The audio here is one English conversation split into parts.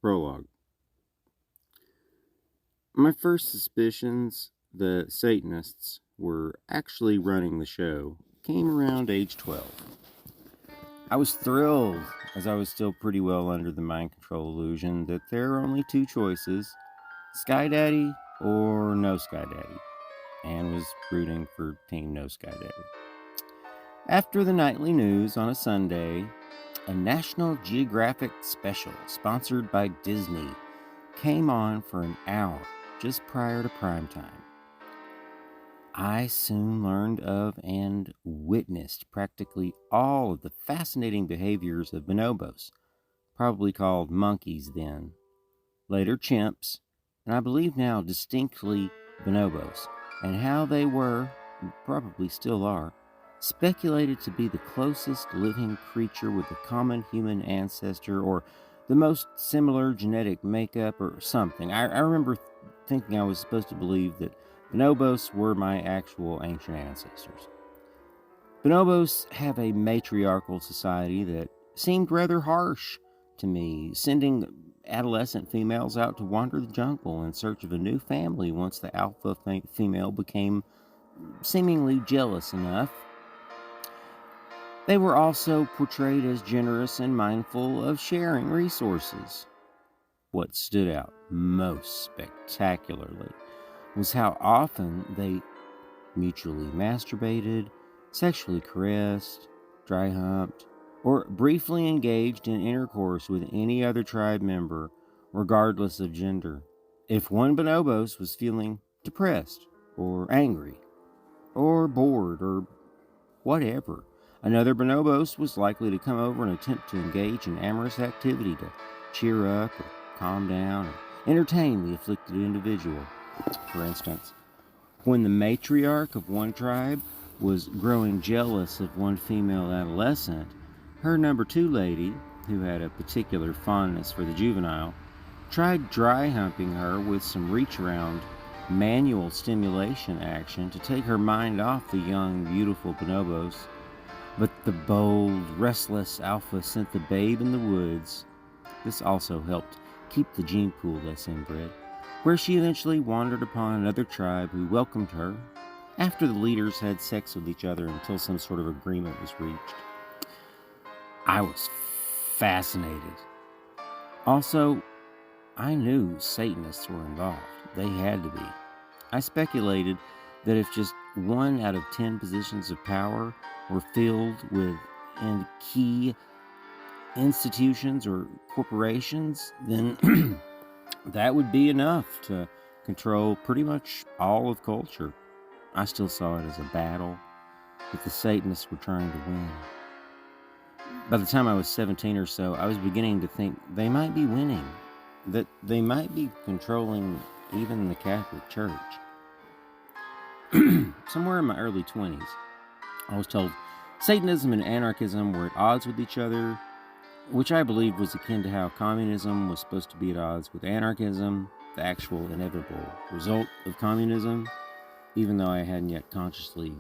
Prologue. My first suspicions that Satanists were actually running the show came around age 12. I was thrilled, as I was still pretty well under the mind control illusion, that there are only two choices, Sky Daddy or no Sky Daddy, and was rooting for Team No Sky Daddy. After the nightly news on a Sunday, a National Geographic special sponsored by Disney came on for an hour just prior to prime time. I soon learned of and witnessed practically all of the fascinating behaviors of bonobos, probably called monkeys then, later chimps, and I believe now distinctly bonobos, and how they were, and probably still are, speculated to be the closest living creature with a common human ancestor or the most similar genetic makeup or something. I remember thinking I was supposed to believe that bonobos were my actual ancient ancestors. Bonobos have a matriarchal society that seemed rather harsh to me, sending adolescent females out to wander the jungle in search of a new family once the alpha female became seemingly jealous enough. They were also portrayed as generous and mindful of sharing resources. What stood out most spectacularly was how often they mutually masturbated, sexually caressed, dry humped, or briefly engaged in intercourse with any other tribe member, regardless of gender. If one bonobos was feeling depressed, or angry, or bored, or whatever, another bonobos was likely to come over and attempt to engage in amorous activity to cheer up or calm down or entertain the afflicted individual. For instance, when the matriarch of one tribe was growing jealous of one female adolescent, her number two lady, who had a particular fondness for the juvenile, tried dry humping her with some reach-around manual stimulation action to take her mind off the young, beautiful bonobos. But the bold, restless alpha sent the babe in the woods. This also helped keep the gene pool less inbred, where she eventually wandered upon another tribe who welcomed her after the leaders had sex with each other until some sort of agreement was reached. I was fascinated. Also, I knew Satanists were involved. They had to be. I speculated that if just 1 out of 10 positions of power were filled with key institutions or corporations, then that would be enough to control pretty much all of culture. I still saw it as a battle that the Satanists were trying to win. By the time I was 17 or so, I was beginning to think they might be winning, that they might be controlling even the Catholic Church. Somewhere in my early 20s, I was told Satanism and anarchism were at odds with each other, which I believed was akin to how communism was supposed to be at odds with anarchism, the actual inevitable result of communism, even though I hadn't yet consciously,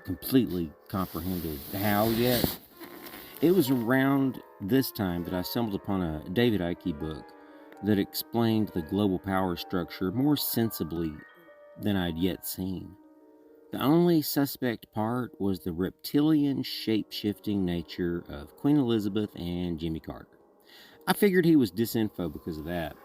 completely comprehended how yet. It was around this time that I stumbled upon a David Icke book that explained the global power structure more sensibly than I'd yet seen. The only suspect part was the reptilian, shape-shifting nature of Queen Elizabeth and Jimmy Carter. I figured he was disinfo because of that.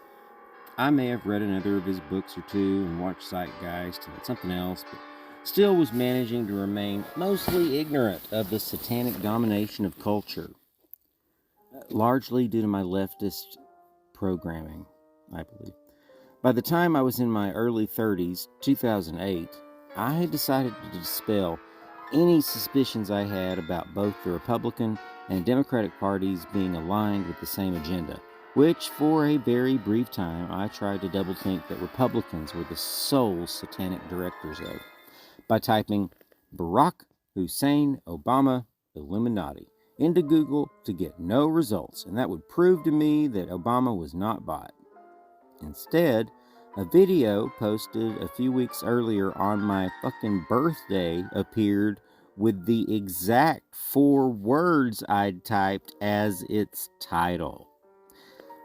I may have read another of his books or two and watched Zeitgeist and something else, but still was managing to remain mostly ignorant of the satanic domination of culture, largely due to my leftist programming, I believe. By the time I was in my early 30s, 2008, I had decided to dispel any suspicions I had about both the Republican and Democratic parties being aligned with the same agenda, which for a very brief time I tried to double think that Republicans were the sole satanic directors of, by typing Barack Hussein Obama Illuminati into Google to get no results, and that would prove to me that Obama was not bought. Instead, a video posted a few weeks earlier on my fucking birthday appeared with the exact 4 words I'd typed as its title.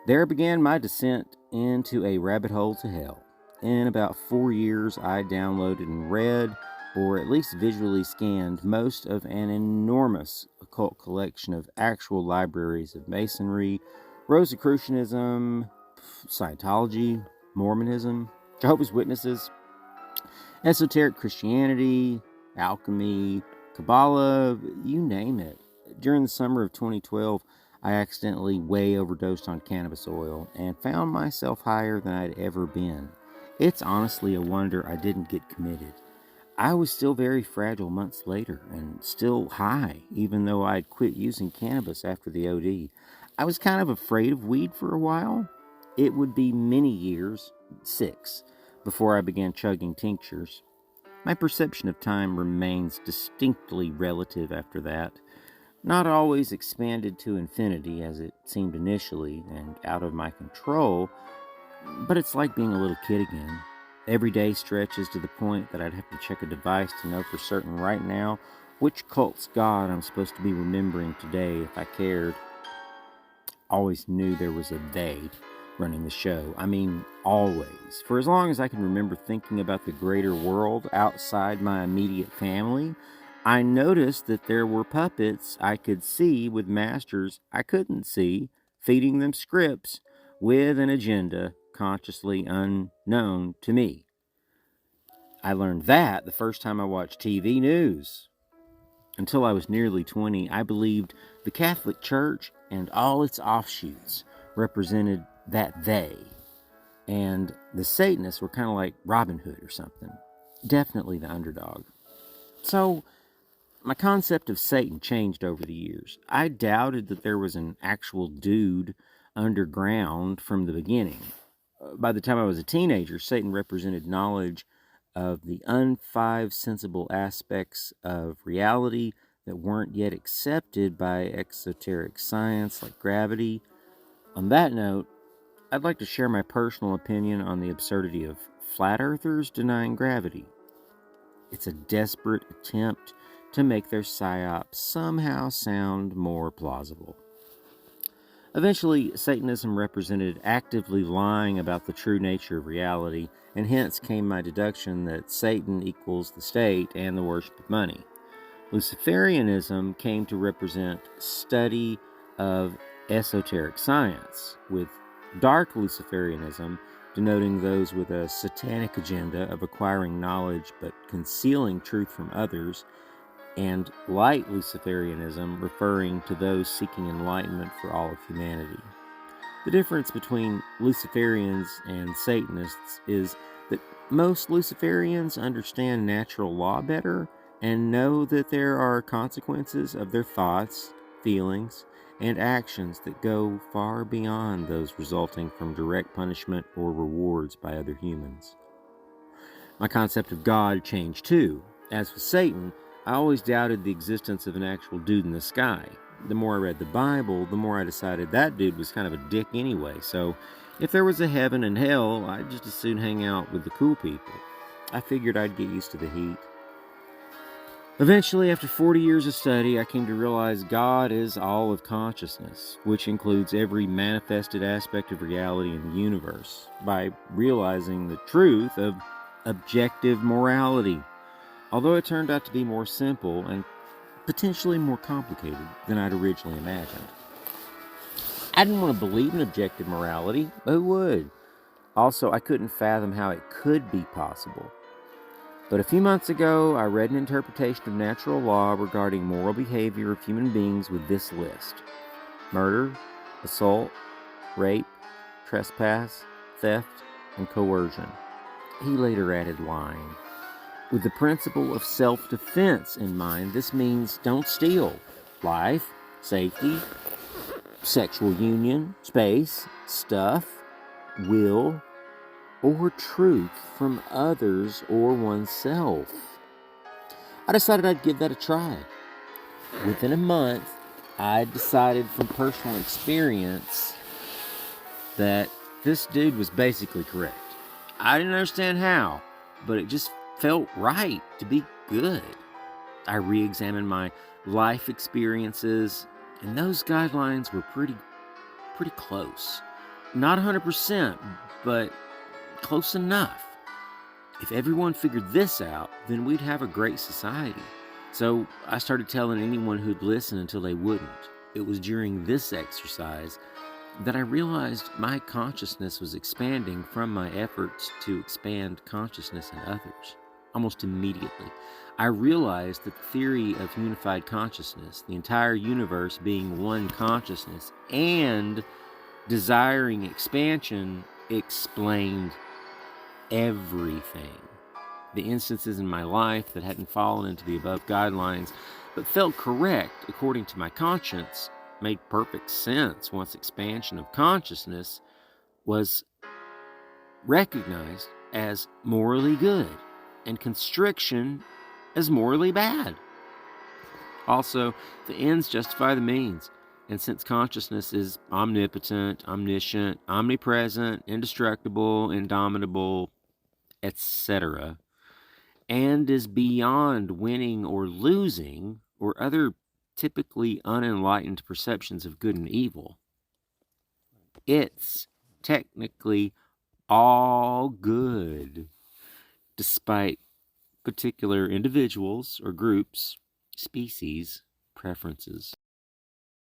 There began my descent into a rabbit hole to hell. In about 4 years, I downloaded and read, or at least visually scanned, most of an enormous occult collection of actual libraries of Masonry, Rosicrucianism, Scientology, Mormonism, Jehovah's Witnesses, esoteric Christianity, alchemy, Kabbalah, you name it. During the summer of 2012, I accidentally way overdosed on cannabis oil and found myself higher than I'd ever been. It's honestly a wonder I didn't get committed. I was still very fragile months later and still high, even though I'd quit using cannabis after the OD. I was kind of afraid of weed for a while. It would be many years, 6, before I began chugging tinctures. My perception of time remains distinctly relative after that. Not always expanded to infinity as it seemed initially and out of my control, but it's like being a little kid again. Every day stretches to the point that I'd have to check a device to know for certain right now which cult's god I'm supposed to be remembering today if I cared. Always knew there was a they running the show. I mean, always. For as long as I can remember thinking about the greater world outside my immediate family, I noticed that there were puppets I could see with masters I couldn't see, feeding them scripts with an agenda consciously unknown to me. I learned that the first time I watched TV news. Until I was nearly 20, I believed the Catholic Church and all its offshoots represented that they. And the Satanists were kind of like Robin Hood or something. Definitely the underdog. So, my concept of Satan changed over the years. I doubted that there was an actual dude underground from the beginning. By the time I was a teenager, Satan represented knowledge of the unfive sensible aspects of reality that weren't yet accepted by exoteric science like gravity. On that note, I'd like to share my personal opinion on the absurdity of flat earthers denying gravity. It's a desperate attempt to make their psyop somehow sound more plausible. Eventually, Satanism represented actively lying about the true nature of reality, and hence came my deduction that Satan equals the state and the worship of money. Luciferianism came to represent study of esoteric science, with dark Luciferianism denoting those with a satanic agenda of acquiring knowledge but concealing truth from others, and light Luciferianism referring to those seeking enlightenment for all of humanity. The difference between Luciferians and Satanists is that most Luciferians understand natural law better and know that there are consequences of their thoughts, feelings, and actions that go far beyond those resulting from direct punishment or rewards by other humans. My concept of God changed too. As with Satan, I always doubted the existence of an actual dude in the sky. The more I read the Bible, the more I decided that dude was kind of a dick anyway, so if there was a heaven and hell, I'd just as soon hang out with the cool people. I figured I'd get used to the heat. Eventually, after 40 years of study, I came to realize God is all of consciousness, which includes every manifested aspect of reality in the universe, by realizing the truth of objective morality. Although it turned out to be more simple and potentially more complicated than I'd originally imagined. I didn't want to believe in objective morality, but who would? Also, I couldn't fathom how it could be possible. But a few months ago, I read an interpretation of natural law regarding moral behavior of human beings with this list: murder, assault, rape, trespass, theft, and coercion. He later added lying. With the principle of self-defense in mind, this means don't steal life, safety, sexual union, space, stuff, will, or truth from others or oneself. I decided I'd give that a try. Within a month, I decided from personal experience that this dude was basically correct. I didn't understand how, but it just felt right to be good. I re-examined my life experiences, and those guidelines were pretty close. Not 100%, but close enough. If everyone figured this out, then we'd have a great society. So I started telling anyone who'd listen until they wouldn't. It was during this exercise that I realized my consciousness was expanding from my efforts to expand consciousness in others. Almost immediately, I realized that the theory of unified consciousness, the entire universe being one consciousness, and desiring expansion explained everything. The instances in my life that hadn't fallen into the above guidelines but felt correct according to my conscience made perfect sense once expansion of consciousness was recognized as morally good and constriction as morally bad. Also, the ends justify the means. And since consciousness is omnipotent, omniscient, omnipresent, indestructible, indomitable, etc., and is beyond winning or losing or other typically unenlightened perceptions of good and evil, it's technically all good, despite particular individuals or groups, species, preferences.